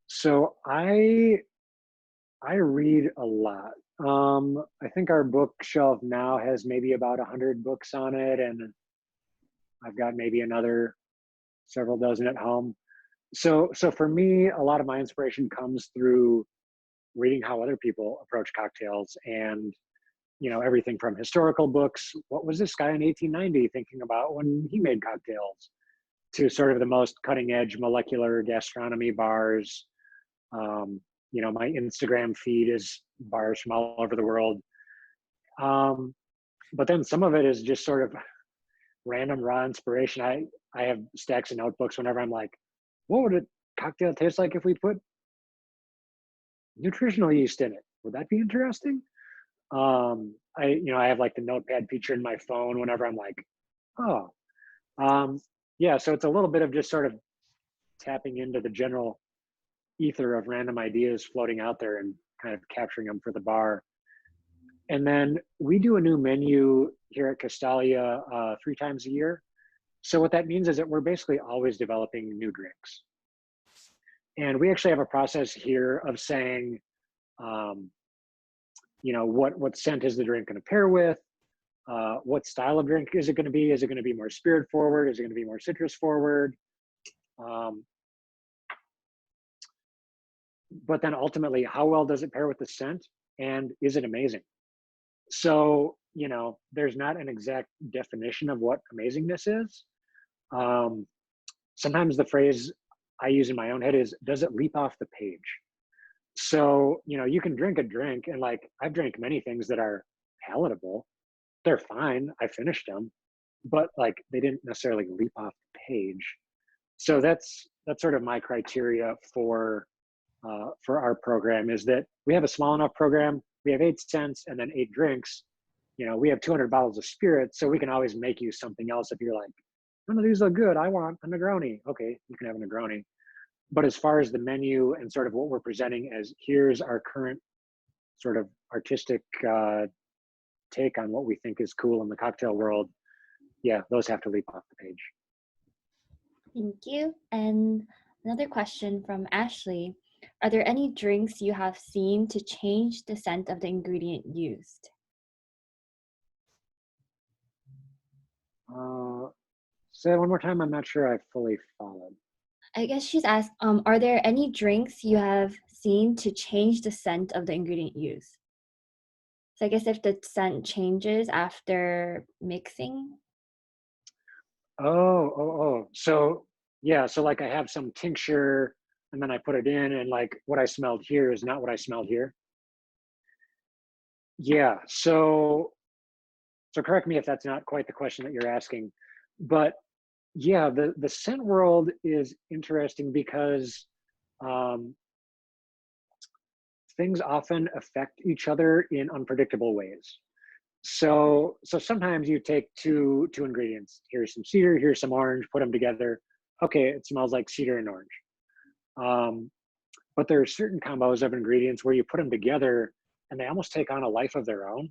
So I read a lot. I think our bookshelf now has maybe about 100 books on it, and I've got maybe another several dozen at home. So for me, a lot of my inspiration comes through reading how other people approach cocktails, and everything from historical books. What was this guy in 1890 thinking about when he made cocktails? To sort of the most cutting edge molecular gastronomy bars. My Instagram feed is bars from all over the world. But then some of it is just sort of random raw inspiration. I have stacks of notebooks whenever I'm like, what would a cocktail taste like if we put nutritional yeast in it? Would that be interesting? I have like the notepad feature in my phone whenever I'm like, oh, yeah. So it's a little bit of just sort of tapping into the general ether of random ideas floating out there and kind of capturing them for the bar. And then we do a new menu here at Castalia 3 times a year. So what that means is that we're basically always developing new drinks. And we actually have a process here of saying, what scent is the drink going to pair with? What style of drink is it going to be? Is it going to be more spirit forward? Is it going to be more citrus forward? But then ultimately, how well does it pair with the scent? And is it amazing? So, there's not an exact definition of what amazingness is. Sometimes the phrase I use in my own head is, does it leap off the page? So, you can drink a drink, and like I've drank many things that are palatable. They're fine. I finished them, but like they didn't necessarily leap off the page. So that's sort of my criteria for our program, is that we have a small enough program. We have 8 cents and then 8 drinks. We have 200 bottles of spirit, so we can always make you something else if you're like, none of these look good. I want a Negroni. Okay, you can have a Negroni. But as far as the menu and sort of what we're presenting as, here's our current sort of artistic take on what we think is cool in the cocktail world, yeah, those have to leap off the page.
Thank you. And another question from Ashley. Are there any drinks you have seen to change the scent of the ingredient used?
Say it one more time. I'm not sure I fully followed.
I guess she's asked, are there any drinks you have seen to change the scent of the ingredient used? So I guess if the scent changes after mixing.
Oh. So yeah, so like I have some tincture and then I put it in, and like what I smelled here is not what I smelled here. Yeah. So correct me if that's not quite the question that you're asking, but yeah, the scent world is interesting because um, things often affect each other in unpredictable ways. So sometimes you take two ingredients. Here's some cedar, here's some orange, put them together. Okay, it smells like cedar and orange. Um, but there are certain combos of ingredients where you put them together and they almost take on a life of their own.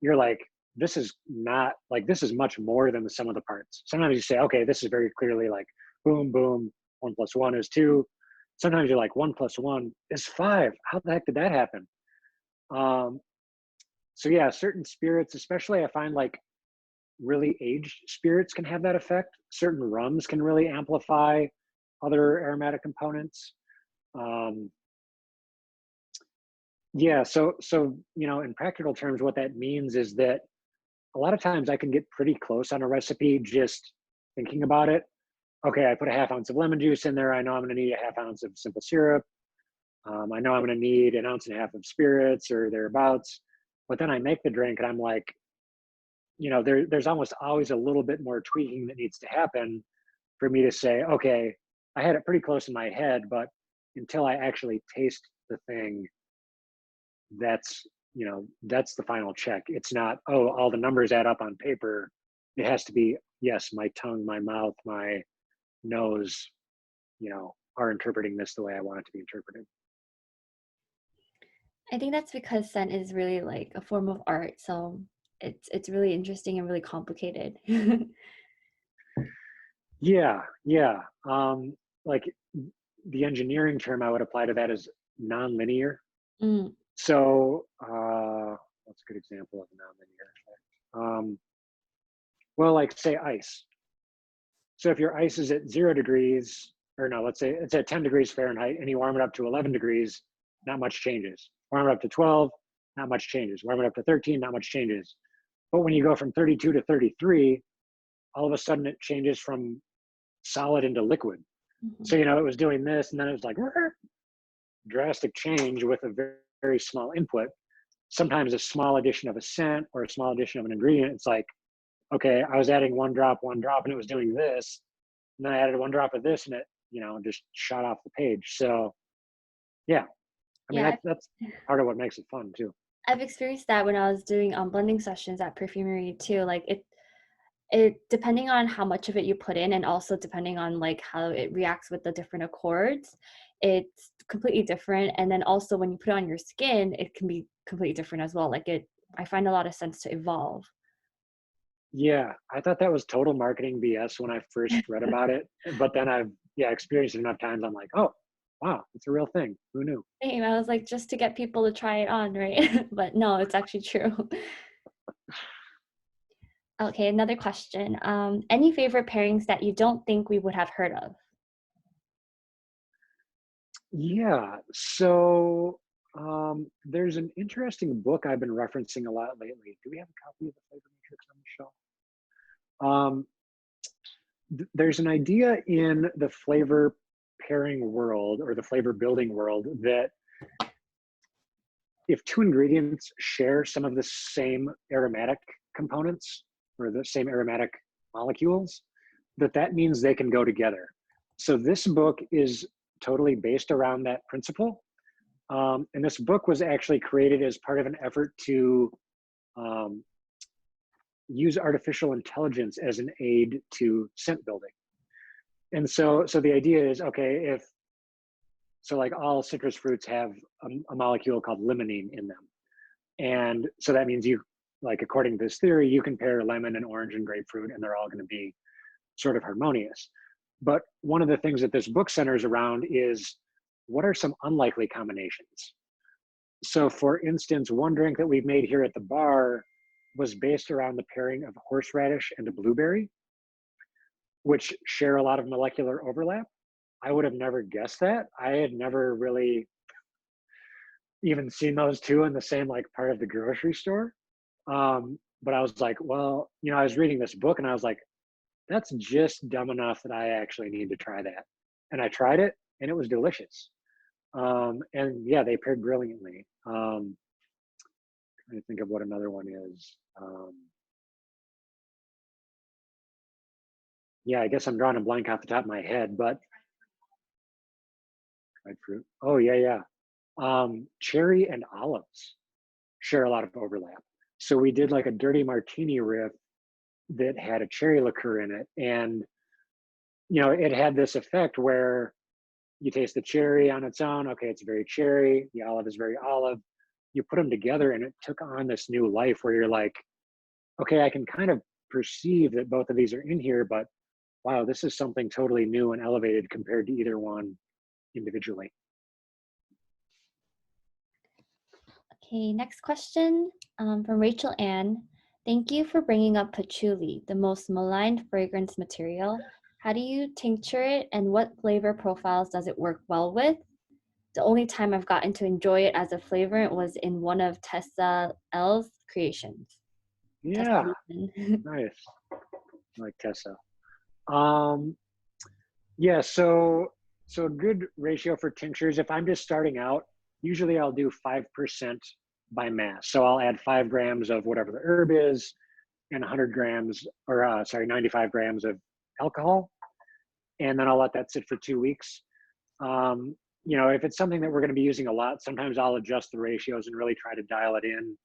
You're like, this is not like, this is much more than the sum of the parts. Sometimes you say, okay, this is very clearly like boom, boom, 1+1 is 2. Sometimes you're like 1+1 is 5. How the heck did that happen? Um, so yeah, certain spirits, especially I find like really aged spirits can have that effect. Certain rums can really amplify other aromatic components. Um, yeah, so in practical terms, what that means is that a lot of times I can get pretty close on a recipe just thinking about it. Okay, I put a half ounce of lemon juice in there. I know I'm going to need a half ounce of simple syrup. I know I'm going to need an ounce and a half of spirits or thereabouts. But then I make the drink and I'm like, there's almost always a little bit more tweaking that needs to happen for me to say, okay, I had it pretty close in my head, but until I actually taste the thing, that's the final check. It's not, oh, all the numbers add up on paper. It has to be, yes, my tongue, my mouth, my nose, are interpreting this the way I want it to be interpreted.
I think that's because scent is really like a form of art, so it's really interesting and really complicated.
Yeah. Like the engineering term I would apply to that is nonlinear.
Mm,
So, what's a good example of nonlinear? Well, like say ice. So if your ice is at 0 degrees, or no, let's say it's at 10 degrees Fahrenheit, and you warm it up to 11 degrees, not much changes. Warm it up to 12, not much changes. Warm it up to 13, not much changes. But when you go from 32 to 33, all of a sudden it changes from solid into liquid.
mhm.
So, it was doing this, and then it was like drastic change with a very, very small input. Sometimes a small addition of a scent or a small addition of an ingredient, it's like, okay, I was adding one drop, and it was doing this. And then I added one drop of this and it, just shot off the page. So yeah, I mean,
Yeah,
that's part of what makes it fun too.
I've experienced that when I was doing blending sessions at perfumery too. Like it depending on how much of it you put in, and also depending on like how it reacts with the different accords, it's completely different. And then also when you put it on your skin, it can be completely different as well. I find a lot of sense to evolve.
Yeah, I thought that was total marketing BS when I first read about it. But then I've, experienced it enough times. I'm like, oh, wow, it's a real thing. Who knew?
Same. I was like, just to get people to try it on, right? But no, it's actually true. Okay, another question. Any favorite pairings that you don't think we would have heard of?
Yeah. So there's an interesting book I've been referencing a lot lately. Do we have a copy of the Flavor Matrix on the shelf? There's an idea in the flavor pairing world or the flavor building world that if two ingredients share some of the same aromatic components or the same aromatic molecules, that means they can go together. So this book is totally based around that principle. And this book was actually created as part of an effort to use artificial intelligence as an aid to scent building. And so the idea is, okay, so like all citrus fruits have a molecule called limonene in them. And so that means you, like, according to this theory, you can pair lemon and orange and grapefruit and they're all going to be sort of harmonious. But one of the things that this book centers around is, what are some unlikely combinations? So for instance, one drink that we've made here at the bar was based around the pairing of horseradish and a blueberry, which share a lot of molecular overlap. I would have never guessed that. I had never really even seen those two in the same like part of the grocery store. But I was like, well, I was reading this book and I was like, that's just dumb enough that I actually need to try that. And I tried it and it was delicious. And yeah, they paired brilliantly. Trying to think of what another one is. Yeah, I guess I'm drawing a blank off the top of my head, but dried fruit. Oh yeah. Cherry and olives share a lot of overlap. So we did like a dirty martini riff that had a cherry liqueur in it. And, it had this effect where you taste the cherry on its own. Okay, it's very cherry. The olive is very olive. You put them together and it took on this new life where you're like, okay, I can kind of perceive that both of these are in here, but wow, this is something totally new and elevated compared to either one individually.
Okay, next question from Rachel Ann. Thank you for bringing up patchouli, the most maligned fragrance material. How do you tincture it and what flavor profiles does it work well with? The only time I've gotten to enjoy it as a flavorant was in one of Tessa L's creations.
Yeah,
Tessa
nice. Like Tessa. Yeah, so a good ratio for tinctures, if I'm just starting out, usually I'll do 5% by mass. So I'll add 5 grams of whatever the herb is and 100 grams, or 95 grams of alcohol. And then I'll let that sit for 2 weeks. If it's something that we're going to be using a lot, sometimes I'll adjust the ratios and really try to dial it in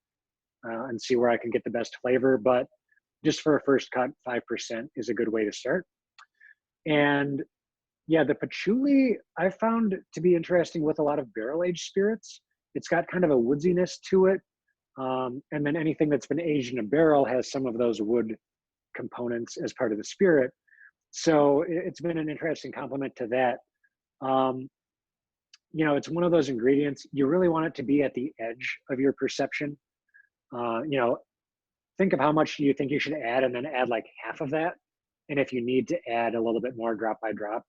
and see where I can get the best flavor. But just for a first cut, 5% is a good way to start. And yeah, the patchouli I found to be interesting with a lot of barrel-aged spirits. It's got kind of a woodsiness to it. And then anything that's been aged in a barrel has some of those wood components as part of the spirit. So it's been an interesting complement to that. It's one of those ingredients, you really want it to be at the edge of your perception. Think of how much you think you should add and then add like half of that. And if you need to add a little bit more drop by drop,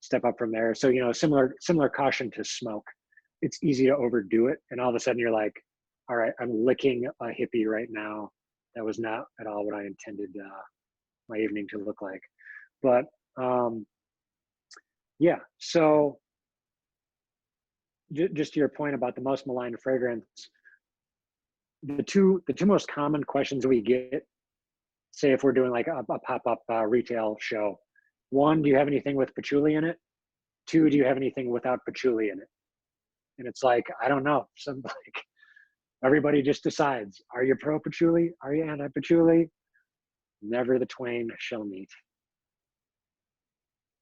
step up from there. So, similar caution to smoke. It's easy to overdo it. And all of a sudden you're like, all right, I'm licking a hippie right now. That was not at all what I intended my evening to look like. But yeah, so just to your point about the most maligned fragrance, the two most common questions we get, say if we're doing like a pop-up retail show, 1, do you have anything with patchouli in it? 2, do you have anything without patchouli in it? And it's like, I don't know. Everybody just decides, are you pro patchouli? Are you anti patchouli? Never the twain shall meet.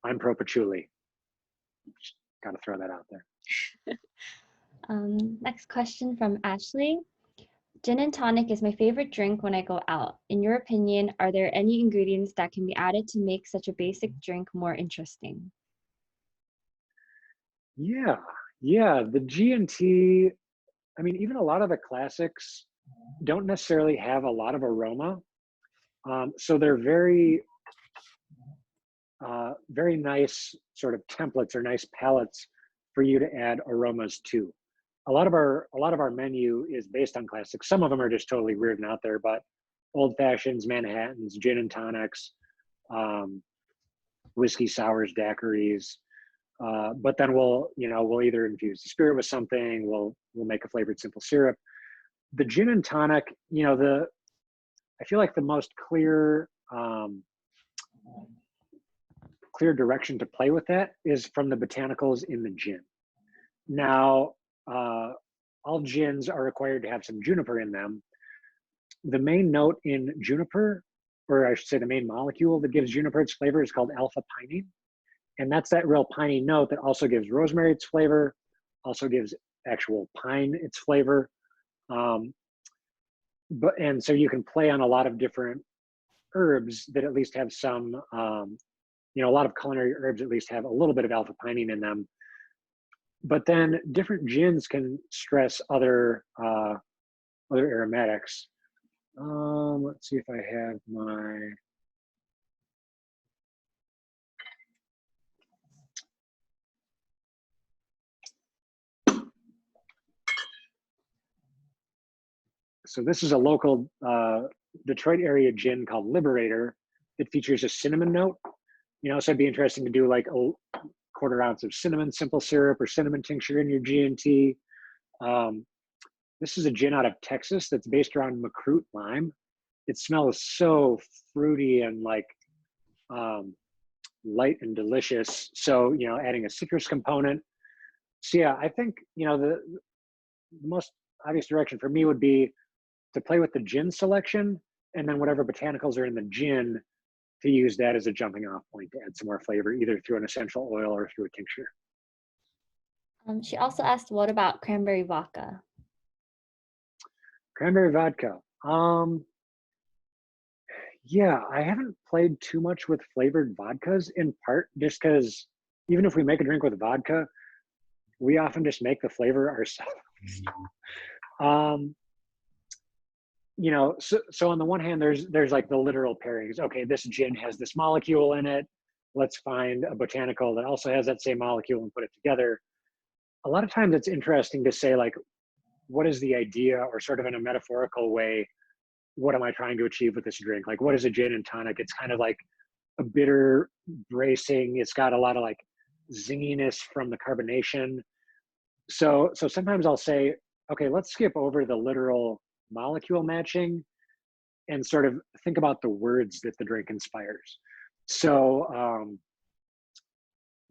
I'm pro patchouli. Just gotta throw that out there.
Next question from Ashley. Gin and tonic is my favorite drink when I go out. In your opinion, are there any ingredients that can be added to make such a basic drink more interesting?
Yeah, the G&T, even a lot of the classics don't necessarily have a lot of aroma. So they're very, very nice sort of templates or nice palettes for you to add aromas to. A lot of our menu is based on classics. Some of them are just totally weird and out there, but old fashions, Manhattans, gin and tonics, whiskey sours, daiquiris, But then we'll either infuse the spirit with something, we'll make a flavored simple syrup. The gin and tonic, I feel like the most clear direction to play with that is from the botanicals in the gin. Now, all gins are required to have some juniper in them. The main note in juniper, or I should say the main molecule that gives juniper its flavor, is called alpha pinene. And that's that real piney note that also gives rosemary its flavor, also gives actual pine its flavor. And so you can play on a lot of different herbs that at least have some, a lot of culinary herbs at least have a little bit of alpha pinene in them. But then different gins can stress other aromatics. Let's see if I have my. So this is a local Detroit area gin called Liberator. It features a cinnamon note. So it'd be interesting to do like a quarter ounce of cinnamon simple syrup or cinnamon tincture in your G&T. This is a gin out of Texas that's based around Macroot lime. It smells so fruity and like light and delicious. So, adding a citrus component. So yeah, I think, the most obvious direction for me would be to play with the gin selection, and then whatever botanicals are in the gin, to use that as a jumping off point to add some more flavor, either through an essential oil or through a tincture.
She also asked, what about cranberry vodka?
Cranberry vodka. Yeah, I haven't played too much with flavored vodkas, in part just because even if we make a drink with vodka, we often just make the flavor ourselves. So on the one hand, there's like the literal pairings. Okay, this gin has this molecule in it. Let's find a botanical that also has that same molecule and put it together. A lot of times it's interesting to say, like, what is the idea, or sort of in a metaphorical way, what am I trying to achieve with this drink? Like, what is a gin and tonic? It's kind of like a bitter bracing. It's got a lot of like zinginess from the carbonation. So sometimes I'll say, okay, let's skip over the literal molecule matching and sort of think about the words that the drink inspires. So,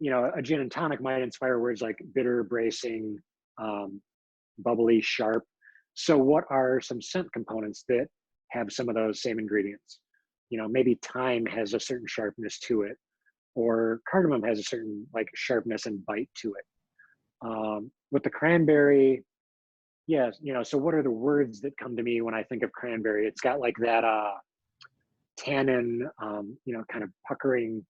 a gin and tonic might inspire words like bitter, bracing, bubbly, sharp. So what are some scent components that have some of those same ingredients? Maybe thyme has a certain sharpness to it, or cardamom has a certain like sharpness and bite to it. With the cranberry, yeah, so what are the words that come to me when I think of cranberry? It's got like that tannin, kind of puckering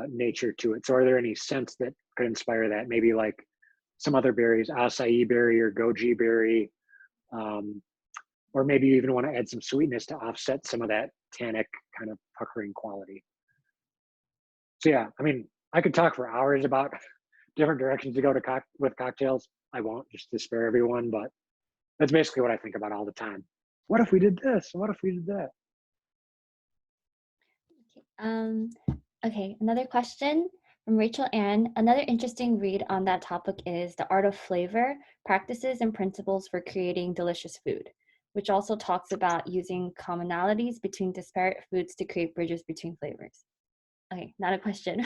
nature to it. So are there any scents that could inspire that? Maybe like some other berries, acai berry or goji berry, or maybe you even want to add some sweetness to offset some of that tannic kind of puckering quality. So yeah, I mean, I could talk for hours about different directions to go to with cocktails. I won't, just to spare everyone, but that's basically what I think about all the time. What if we did this? What if we did that?
Okay, another question from Rachel Ann. Another interesting read on that topic is The Art of Flavor, Practices and Principles for Creating Delicious Food, which also talks about using commonalities between disparate foods to create bridges between flavors. Okay, not a question.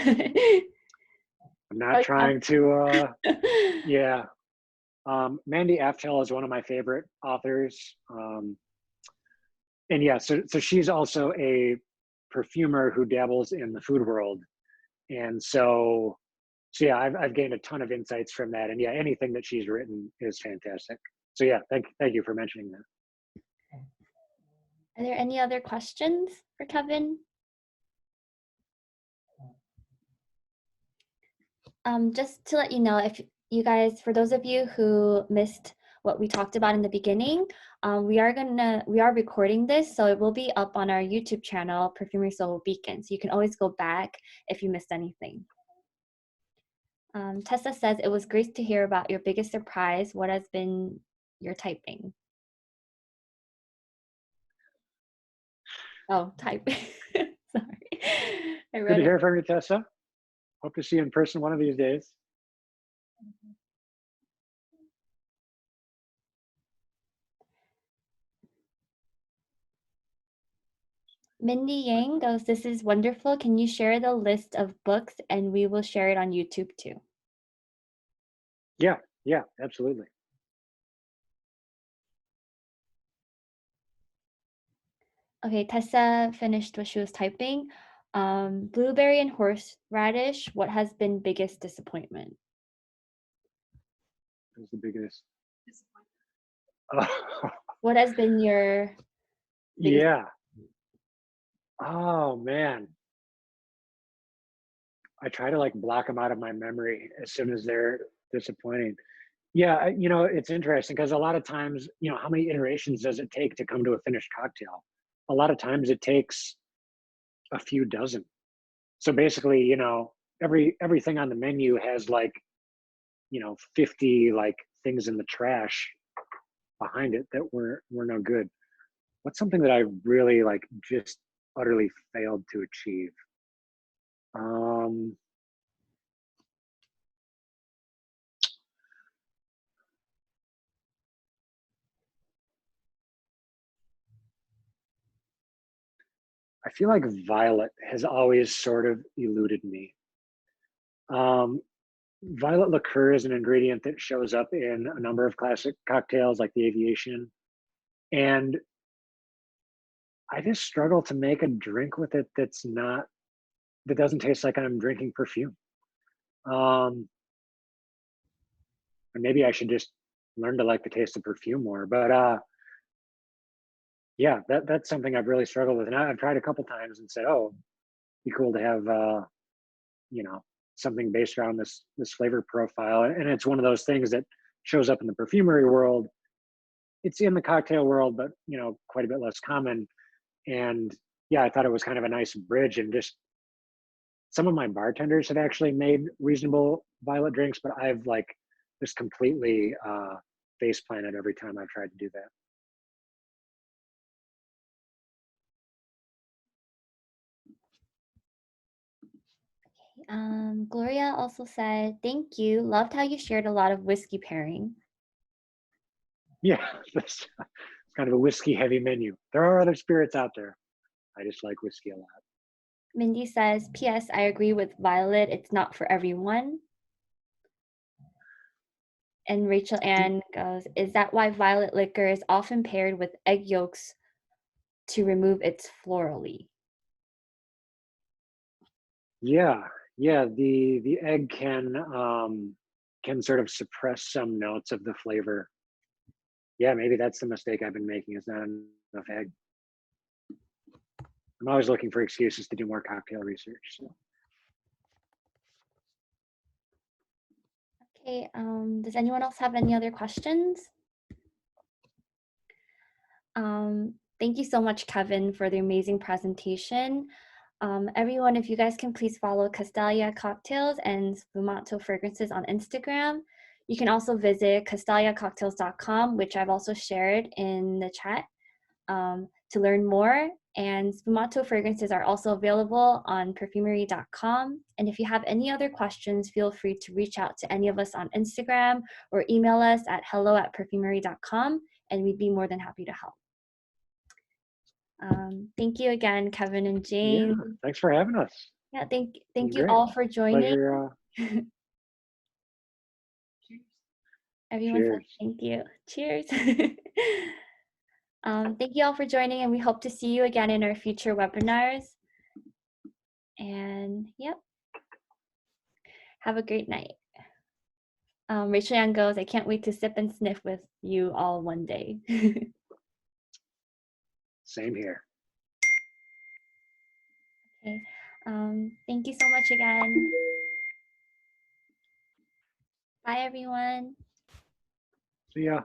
I'm not trying to, yeah. Mandy Aftel is one of my favorite authors. And yeah, so she's also a perfumer who dabbles in the food world. And so yeah, I've gained a ton of insights from that. And yeah, anything that she's written is fantastic. So yeah, thank you for mentioning that.
Are there any other questions for Kevin? Just to let you know, if you guys, for those of you who missed what we talked about in the beginning, we are recording this, so it will be up on our YouTube channel, Perfumery Soul Beacon. So you can always go back if you missed anything. Tessa says, it was great to hear about your biggest surprise. What has been your typing? Oh, typing. Sorry.
Good to hear from you, Tessa. Hope to see you in person one of these days.
Mindy Yang goes, this is wonderful. Can you share the list of books and we will share it on YouTube too?
Yeah, yeah, absolutely.
Okay, Tessa finished what she was typing. Blueberry and horseradish, what has been biggest disappointment?
That was the biggest. Oh,
What has been your biggest?
yeah. Oh man. I try to like block them out of my memory as soon as they're disappointing. Yeah, it's interesting because a lot of times, how many iterations does it take to come to a finished cocktail? A lot of times it takes a few dozen. So basically, everything on the menu has like, 50 like things in the trash behind it that were no good. What's something that I really like just utterly failed to achieve? Um, I feel like violet has always sort of eluded me. Um, Violet liqueur is an ingredient that shows up in a number of classic cocktails like the Aviation. And I just struggle to make a drink with it that doesn't taste like I'm drinking perfume. Um, and maybe I should just learn to like the taste of perfume more. But yeah, that's something I've really struggled with. And I've tried a couple times and said, oh, be cool to have you know, something based around this flavor profile. And it's one of those things that shows up in the perfumery world. It's in the cocktail world, but quite a bit less common. And yeah, I thought it was kind of a nice bridge. And just some of my bartenders have actually made reasonable violet drinks, but I've like just completely face planted every time I've tried to do that.
Gloria also said, thank you. Loved how you shared a lot of whiskey pairing.
Yeah, that's kind of a whiskey heavy menu. There are other spirits out there. I just like whiskey a lot.
Mindy says, P.S. I agree with Violet. It's not for everyone. And Rachel Ann goes, is that why violet liquor is often paired with egg yolks to remove its florally?
Yeah, yeah. The egg can sort of suppress some notes of the flavor. Yeah, maybe that's the mistake I've been making is not enough egg. I'm always looking for excuses to do more cocktail research. So.
Okay, does anyone else have any other questions? Thank you so much, Kevin, for the amazing presentation. Everyone, if you guys can please follow Castalia Cocktails and Sfumato Fragrances on Instagram. You can also visit castaliacocktails.com, which I've also shared in the chat to learn more. And Sfumato fragrances are also available on perfumery.com. And if you have any other questions, feel free to reach out to any of us on Instagram or email us at hello@perfumery.com, and we'd be more than happy to help. Thank you again, Kevin and Jane.
Yeah, thanks for having us.
Yeah, thank you
Great.
all for joining.
Pleasure.
Everyone
Cheers.
says thank you. Cheers. Thank you all for joining, and we hope to see you again in our future webinars. And yep, have a great night. Rachel Ann goes, I can't wait to sip and sniff with you all one day.
Same here.
Okay. Thank you so much again. Bye, everyone.
See ya.